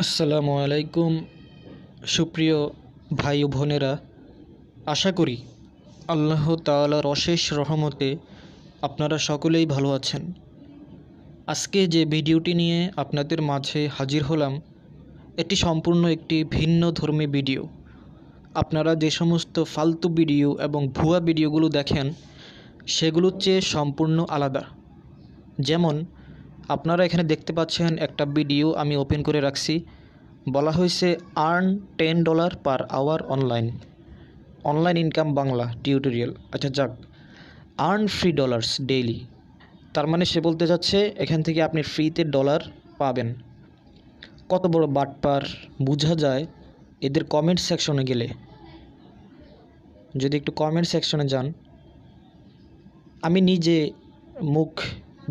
আসসালামু আলাইকুম সুপ্রিয় ভাই ও বোনেরা, আশা করি আল্লাহ তাআলার অশেষ রহমতে আপনারা সকলেই ভালো আছেন। আজকে যে ভিডিওটি নিয়ে আপনাদের মাঝে হাজির হলাম, এটি সম্পূর্ণ একটি ভিন্ন ধর্মী ভিডিও। আপনারা যে সমস্ত ফালতু ভিডিও এবং ভুয়া ভিডিওগুলো দেখেন, সেগুলোর চেয়ে সম্পূর্ণ আলাদা। যেমন আপনারা এখানে দেখতে পাচ্ছেন একটা ভিডিও আমি ওপেন করে রাখছি, বলা হয়েছে earn $10 per hour online income Bangla tutorial. আচ্ছা যাক, আর্ন ফ্রি ডলার্স ডেইলি, তার মানে সে বলতে যাচ্ছে এখান থেকে আপনি ফ্রিতে ডলার পাবেন। কত বড় বাটপার বোঝা যায় এদের কমেন্ট সেকশনে গেলে। যদি একটু কমেন্ট সেকশনে যান, আমি নিজে মুখ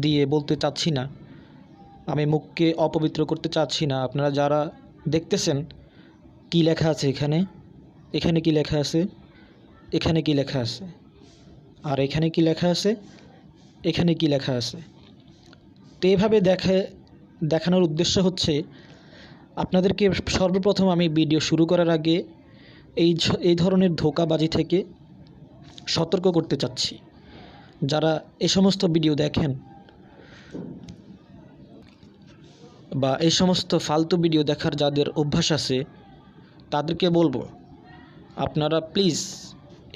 দিয়ে বলতে চাচ্ছি না, আমি মুখকে অপবিত্র করতে চাচ্ছি না। আপনারা যারা দেখতেছেন কি লেখা আছে এখানে, এখানে কি লেখা আছে, এখানে কি লেখা আছে, আর এখানে কি লেখা আছে, এখানে কি লেখা আছে। তো এইভাবে দেখানোর উদ্দেশ্য হচ্ছে আপনাদেরকে সর্বপ্রথম আমি ভিডিও শুরু করার আগে এই ধরনের ধোঁকাবাজি থেকে সতর্ক করতে চাচ্ছি। যারা এই সমস্ত ভিডিও দেখেন বা এই সমস্ত ফালতু ভিডিও দেখার যাদের অভ্যাস আছে, তাদেরকে বলবো আপনারা প্লিজ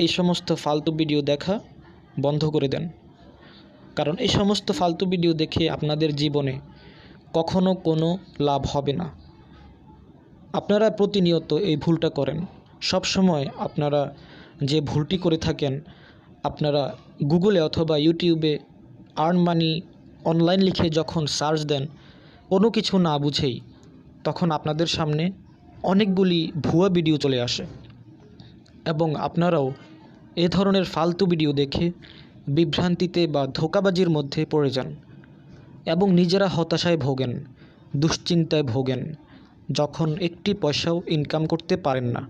এই সমস্ত ফালতু ভিডিও দেখা বন্ধ করে দেন। কারণ এই সমস্ত ফালতু ভিডিও দেখে আপনাদের জীবনে কখনো কোনো লাভ হবে না। আপনারা প্রতিনিয়ত এই ভুলটা করেন। সব সময় আপনারা যে ভুলটি করে থাকেন, আপনারা গুগলে অথবা ইউটিউবে আর্ন মানি অনলাইন লিখে যখন সার্চ দেন, কোনো কিছু না বুঝেই তখন আপনাদের সামনে অনেকগুলি ভুয়া ভিডিও চলে আসে এবং আপনারাও এ ধরনের ফালতু ভিডিও দেখে বিভ্রান্তিতে বা ধোঁকাবাজির মধ্যে পড়ে যান এবং নিজেরা হতাশায় ভোগেন, দুশ্চিন্তায় ভোগেন, যখন একটি পয়সাও ইনকাম করতে পারেন না।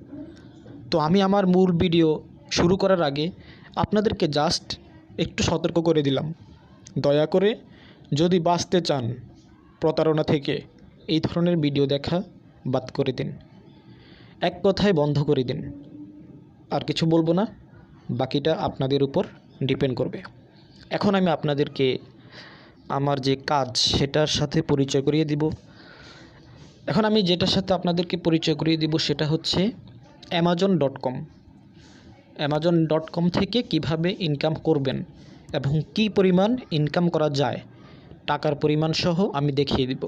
তো আমি আমার মূল ভিডিও শুরু করার আগে আপনাদেরকে জাস্ট একটু সতর্ক করে দিলাম, দয়া করে যদি বাঁচতে চান প্রতারণা থেকে, এই ধরনের ভিডিও দেখা বাদ করে দিন, এক কথায় বন্ধ করে দিন। আর কিছু বলবো না, বাকিটা আপনাদের উপর ডিপেন্ড করবে। এখন আমি আপনাদেরকে আমার যে কাজ সেটার সাথে পরিচয় করিয়ে দিব। এখন আমি যেটার সাথে আপনাদেরকে পরিচয় করিয়ে দিব সেটা হচ্ছে অ্যামাজন.com থেকে কিভাবে ইনকাম করবেন এবং কি পরিমাণ ইনকাম করা যায়, টাকার পরিমাণ সহ আমি দেখিয়ে দিব।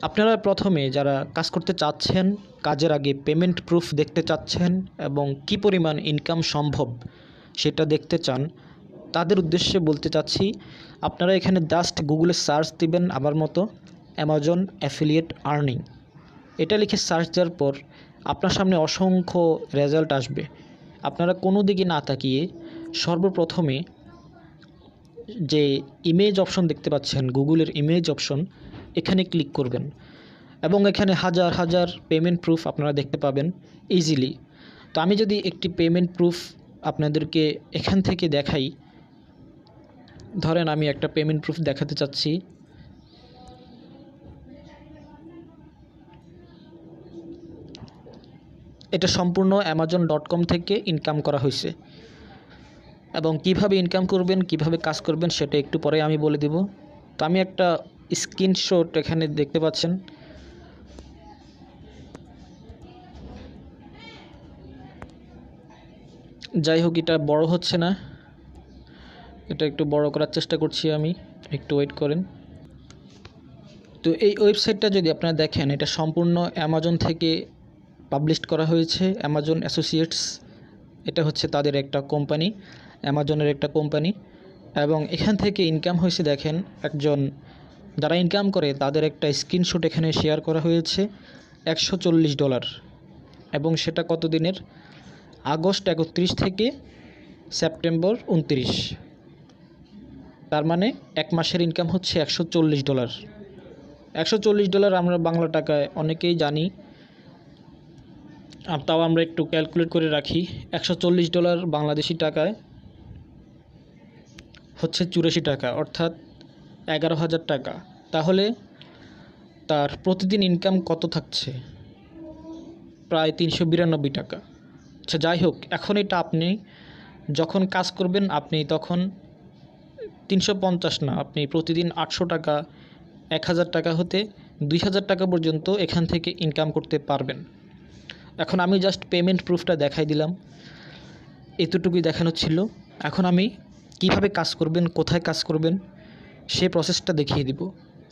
আপনারা প্রথমে যারা কাজ করতে চাচ্ছেন, কাজের আগে পেমেন্ট প্রুফ দেখতে চাচ্ছেন এবং কি পরিমাণ ইনকাম সম্ভব সেটা দেখতে চান, তাদের উদ্দেশ্যে বলতে চাচ্ছি, আপনারা এখানে জাস্ট গুগলে সার্চ দিবেন আমার মতো অ্যামাজন অ্যাফিলিয়েট আর্নিং। এটা লিখে সার্চ দেওয়ার পর আপনার সামনে অসংখ্য রেজাল্ট আসবে। আপনারা কোনো দিকে না তাকিয়ে সর্বপ্রথমে যে ইমেজ অপশন দেখতে পাচ্ছেন, গুগলের ইমেজ অপশন, এখানে ক্লিক করবেন এবং এখানে হাজার হাজার পেমেন্ট প্রুফ আপনারা দেখতে পাবেন ইজিলি। তো আমি যদি একটি পেমেন্ট প্রুফ আপনাদেরকে এখান থেকে দেখাই, ধরেন আমি একটা পেমেন্ট প্রুফ দেখাতে চাচ্ছি। এটা সম্পূর্ণ অ্যামাজন.com থেকে ইনকাম করা হয়েছে এবং কিভাবে ইনকাম করবেন, কিভাবে কাজ করবেন সেটা একটু পরে আমি বলে দেব। তো আমি একটা স্ক্রিনশট এখানে দেখতে পাচ্ছেন, যাই হোক এটা বড় হচ্ছে না, এটা একটু বড় করার চেষ্টা করছি আমি, একটু ওয়েট করেন। তো এই ওয়েবসাইটটা যদি আপনারা দেখেন, এটা সম্পূর্ণ অ্যামাজন থেকে পাবলিশ করা হয়েছে। অ্যামাজন অ্যাসোসিয়েটস, এটা হচ্ছে তাদের একটা কোম্পানি, অ্যামাজনের একটা কোম্পানি। এবং এখান থেকে ইনকাম হয়েছে, দেখেন একজন যারা ইনকাম করে তাদের একটা স্ক্রিনশট এখানে শেয়ার করা হয়েছে, $140। এবং সেটা কত দিনের, আগস্ট 31 থেকে সেপ্টেম্বর 29, তার মানে এক মাসের ইনকাম হচ্ছে $140। $140 আমরা বাংলা টাকায় অনেকেই জানি, আর তাও আমরা একটু ক্যালকুলেট করে রাখি। $140 বাংলাদেশি টাকায় হচ্ছে 84 টাকা, অর্থাৎ 11,000 টাকা। তাহলে তার প্রতিদিন ইনকাম কত থাকছে? প্রায় 392 টাকা। আচ্ছা যাই হোক, এখন এটা আপনি যখন কাজ করবেন আপনি তখন 350 না, আপনি প্রতিদিন 800 টাকা, 1000 টাকা হতে 2000 টাকা পর্যন্ত এখান থেকে ইনকাম করতে পারবেন। এখন আমি জাস্ট পেমেন্ট প্রুফটা দেখাই দিলাম, এতটুকুই দেখানো ছিল। এখন আমি কিভাবে কাজ করবেন, কোথায় কাজ করবেন সেই প্রসেসটা দেখিয়ে দিব।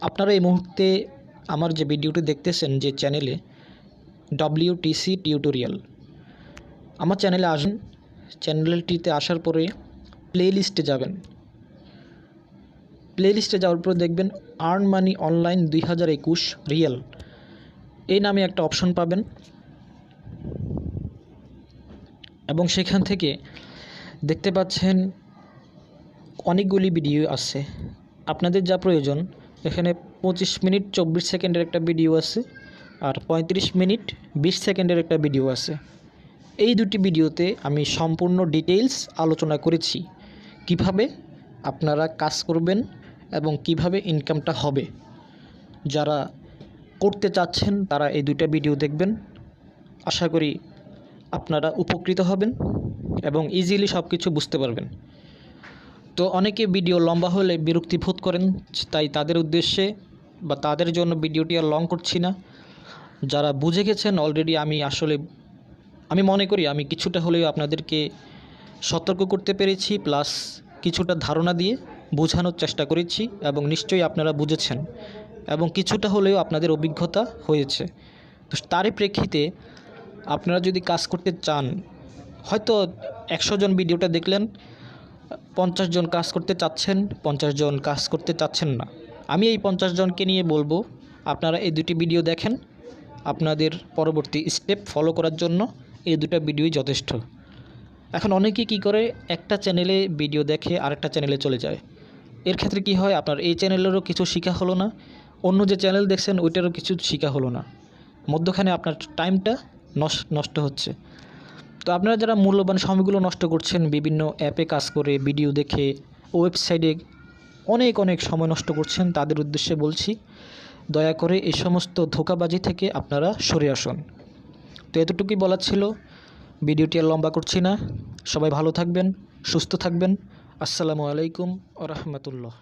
আপনারা এই মুহূর্তে আমার যে ভিডিওটি দেখতেছেন যে চ্যানেলে WTC টিউটোরিয়াল, আমার চ্যানেলে আসুন। চ্যানেলটিতে আসার পরে প্লে লিস্টে যাবেন। প্লে লিস্টে যাওয়ার পর দেখবেন আর্ন মানি অনলাইন 2021 রিয়েল এই নামে একটা অপশন পাবেন, এবং সেখান থেকে দেখতে পাচ্ছেন অনেকগুলি ভিডিও আছে। আপনাদের যা প্রয়োজন, এখানে 25 মিনিট 24 সেকেন্ডের একটা ভিডিও আছে, আর 35 মিনিট 20 সেকেন্ডের একটা ভিডিও আছে। এই দুটি ভিডিওতে আমি সম্পূর্ণ ডিটেইলস আলোচনা করেছি কিভাবে আপনারা কাজ করবেন এবং কিভাবে ইনকামটা হবে। যারা করতে চাচ্ছেন তারা এই দুইটা ভিডিও দেখবেন। আশা করি আপনারা উপকৃত হবেন এবং ইজিলি সব কিছু বুঝতে পারবেন। তো অনেকে ভিডিও লম্বা হলে বিরক্তি বোধ করেন, তাই তাদের উদ্দেশ্যে বা তাদের জন্য ভিডিওটি আর লং করছি না। যারা বুঝে গেছেন অলরেডি, আমি মনে করি আমি কিছুটা হলেও আপনাদেরকে সতর্ক করতে পেরেছি, প্লাস কিছুটা ধারণা দিয়ে বোঝানোর চেষ্টা করেছি, এবং নিশ্চয়ই আপনারা বুঝেছেন এবং কিছুটা হলেও আপনাদের অভিজ্ঞতা হয়েছে। তো তারই প্রেক্ষিতে আপনারা যদি কাজ করতে চান, হয়তো 100 জন ভিডিওটা দেখলেন, 50 জন কাজ করতে চাচ্ছেন, 50 জন কাজ করতে চাচ্ছেন না। আমি এই 50 জনকে নিয়ে বলবো আপনারা এই দুটি ভিডিও দেখেন, আপনাদের পরবর্তী স্টেপ ফলো করার জন্য এই দুটো ভিডিওই যথেষ্ট। এখন অনেকে কি করে, একটা চ্যানেলে ভিডিও দেখে আরেকটা চ্যানেলে চলে যায়। এর ক্ষেত্রে কি হয়, আপনার এই চ্যানেলেরও কিছু শেখা হলো না, অন্য যে চ্যানেল দেখছেন ওইটারও কিছু শেখা হলো না, মধ্যখানে আপনার টাইমটা নষ্ট হচ্ছে। তো আপনারা যারা মূল্যবান সময়গুলো নষ্ট করছেন বিভিন্ন অ্যাপে কাজ করে, ভিডিও দেখে, ওয়েবসাইটে অনেক সময় নষ্ট করছেন, তাদের উদ্দেশ্যে বলছি দয়া করে এই সমস্ত ধোঁকাবাজি থেকে আপনারা সরে আসুন। তো এতটুকুই বলার ছিল, ভিডিওটি আর লম্বা করছি না। সবাই ভালো থাকবেন, সুস্থ থাকবেন। আসসালামু আলাইকুম ওয়া রাহমাতুল্লাহ।